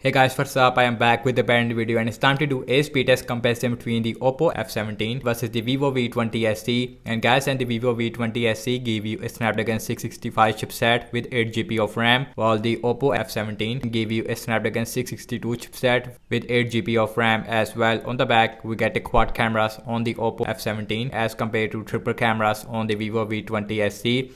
Hey guys, what's up? I am back with a brand new video and it's time to do a speed test comparison between the Oppo F17 versus the Vivo V20 SE. And guys, the Vivo V20 SE give you a Snapdragon 665 chipset with 8GB of RAM, while the Oppo F17 give you a Snapdragon 662 chipset with 8GB of RAM as well. On the back, we get the quad cameras on the Oppo F17 as compared to triple cameras on the Vivo V20 SE.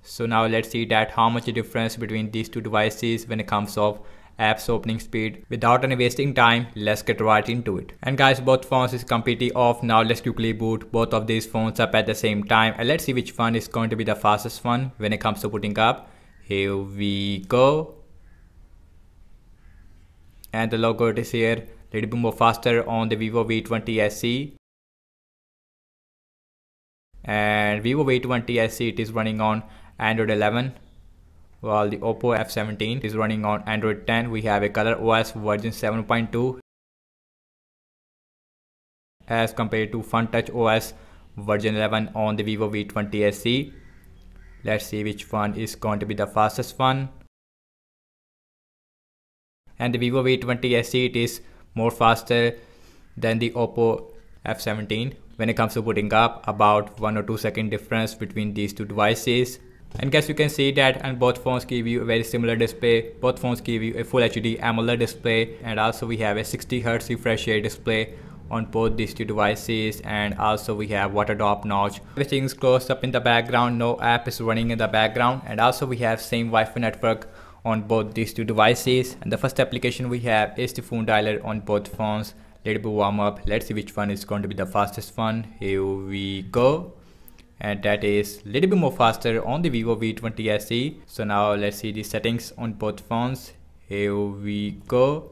So now let's see that how much the difference between these two devices when it comes of apps opening speed. Without any wasting time, let's get right into it. And guys, both phones is completely off. Now let's quickly boot both of these phones up at the same time and let's see which one is going to be the fastest one when it comes to booting up. Here we go. And the logo is here, a little bit more faster on the Vivo V20 SE. And Vivo V20 SE, it is running on Android 11. While the Oppo F17 is running on Android 10. We have a ColorOS version 7.2 as compared to FunTouch OS version 11 on the Vivo V20 SE. Let's see which one is going to be the fastest one. And the Vivo V20 SE, it is more faster than the Oppo F17 when it comes to booting up, about 1 or 2 second difference between these two devices. And guys, you can see that and both phones give you a very similar display. Both phones give you a full HD AMOLED display, and also we have a 60Hz refresh rate display on both these two devices, and also we have water drop notch. Everything is closed up in the background, no app is running in the background, and also we have same Wi-Fi network on both these two devices. And the first application we have is the phone dialer on both phones. Little bit warm up. Let's see which one is going to be the fastest one. Here we go. And that is a little bit more faster on the Vivo V20 SE. So now let's see the settings on both phones. Here we go.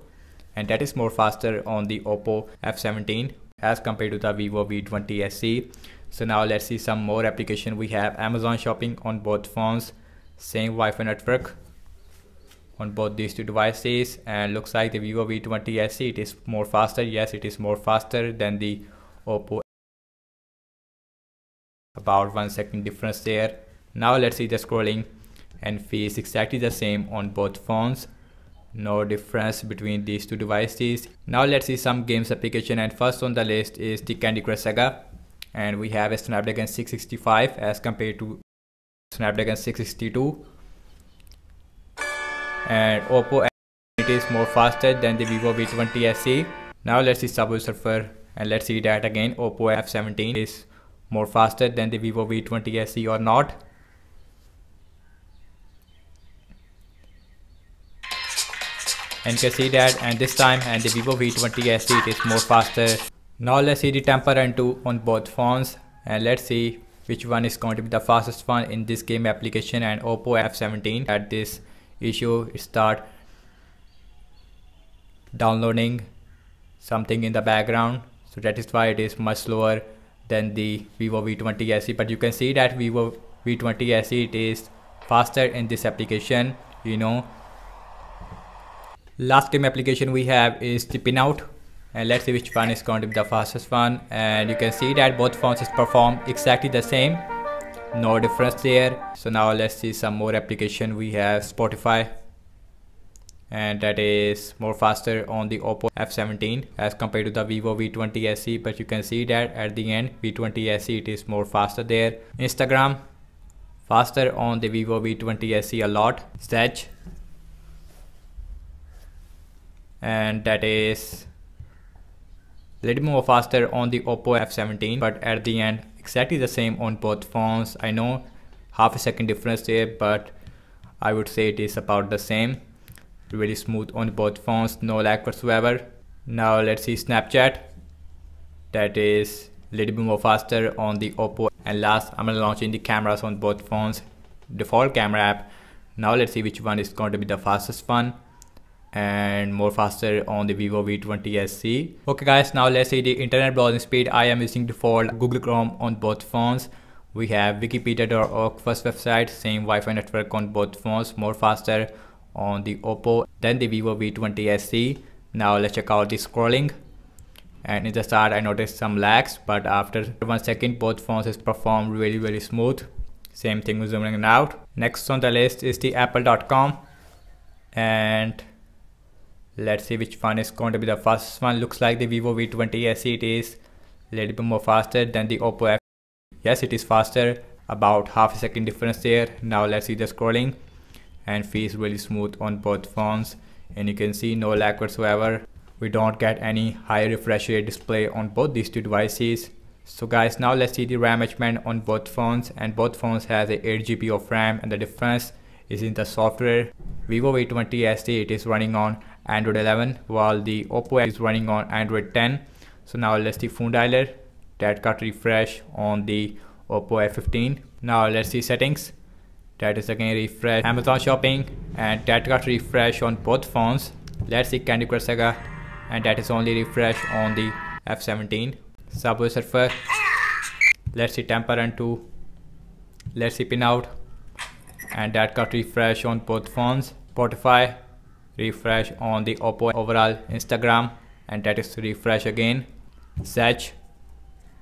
And that is more faster on the Oppo F17 as compared to the Vivo V20 SE. So now let's see some more application. We have Amazon Shopping on both phones, same Wi-Fi network on both these two devices, and looks like the Vivo V20 SE, it is more faster. Yes, it is more faster than the Oppo, about 1 second difference there. Now let's see the scrolling and feels exactly the same on both phones, no difference between these two devices. Now let's see some games application, and first on the list is the Candy Crush Saga, and we have a Snapdragon 665 as compared to Snapdragon 662, and Oppo, it is more faster than the Vivo V20 SE. Now let's see Subway Surfer, and let's see that again Oppo F17 is more faster than the Vivo V20 SE or not. And you can see that, and this time and the Vivo V20 SE, it is more faster. Now let's see the Temple Run 2 on both phones, and let's see which one is going to be the fastest one in this game application. And Oppo F17, at this issue start downloading something in the background, so that is why it is much slower than the Vivo V20 SE. But you can see that Vivo V20 SE, it is faster in this application, you know. Last game application we have is the Pinout, and let's see which one is going to be the fastest one. And you can see that both phones perform exactly the same, no difference there. So now let's see some more application. We have Spotify, and that is more faster on the Oppo F17 as compared to the Vivo V20 SE. But you can see that at the end V20 SE, it is more faster there. Instagram, faster on the Vivo V20 SE a lot. Sedge, and that is a little more faster on the Oppo F17, but at the end exactly the same on both phones. I know half a second difference there, but I would say it is about the same. Really smooth on both phones, no lag whatsoever. Now let's see Snapchat, that is a little bit more faster on the Oppo. And last, I'm launching the cameras on both phones, default camera app. Now let's see which one is going to be the fastest one, and more faster on the Vivo V20 SE. Okay guys, now let's see the internet browsing speed. I am using default Google Chrome on both phones. We have wikipedia.org first website, same Wi-Fi network on both phones, more faster on the Oppo than the Vivo V20 SE. Now let's check out the scrolling, and in the start I noticed some lags, but after 1 second both phones has performed really smooth. Same thing with zooming out. Next on the list is the apple.com, and Let's see which one is going to be the fastest one. Looks like the Vivo V20 SE. It is a little bit more faster than the Oppo F. Yes, it is faster, about half a second difference there. Now let's see the scrolling, and feels really smooth on both phones, and you can see no lag whatsoever. We don't get any high refresh rate display on both these two devices. So guys, now let's see the RAM management on both phones, and both phones has a 8GB of RAM, and the difference is in the software. Vivo V20 SE, it is running on Android 11, while the Oppo is running on Android 10. So now let's see phone dialer, that got refresh on the Oppo F15. Now let's see settings, that is again refresh. Amazon shopping, and that got refresh on both phones. Let's see Candy Crush Saga, and that is only refresh on the F17. Subway Surfer, let's see Temple Run 2, let's see Pinout, and that got refresh on both phones. Spotify, refresh on the Oppo. Overall Instagram, and that is refresh again. Zedge,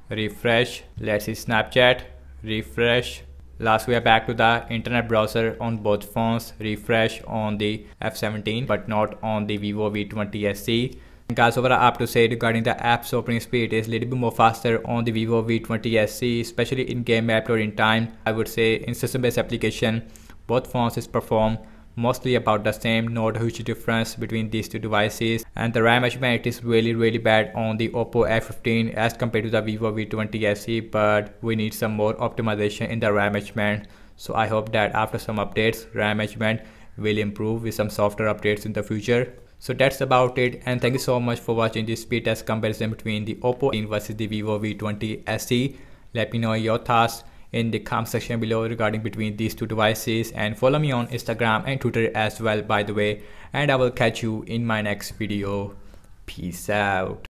refresh. Let's see Snapchat, refresh. Last, we are back to the internet browser on both phones. Refresh on the F17 but not on the Vivo V20 SE. Guys, overall I have to say regarding the app's opening speed, is a little bit more faster on the Vivo V20 SE, especially in game app loading time. I would say in system based application, both phones is perform mostly about the same, not a huge difference between these two devices. And the RAM management is really bad on the Oppo F15 as compared to the Vivo V20 SE, but we need some more optimization in the RAM management. So I hope that after some updates, RAM management will improve with some software updates in the future. So that's about it, and thank you so much for watching this speed test comparison between the Oppo versus the Vivo V20 SE. Let me know your thoughts in the comment section below regarding between these two devices, and follow me on Instagram and Twitter as well, by the way, and I will catch you in my next video. Peace out.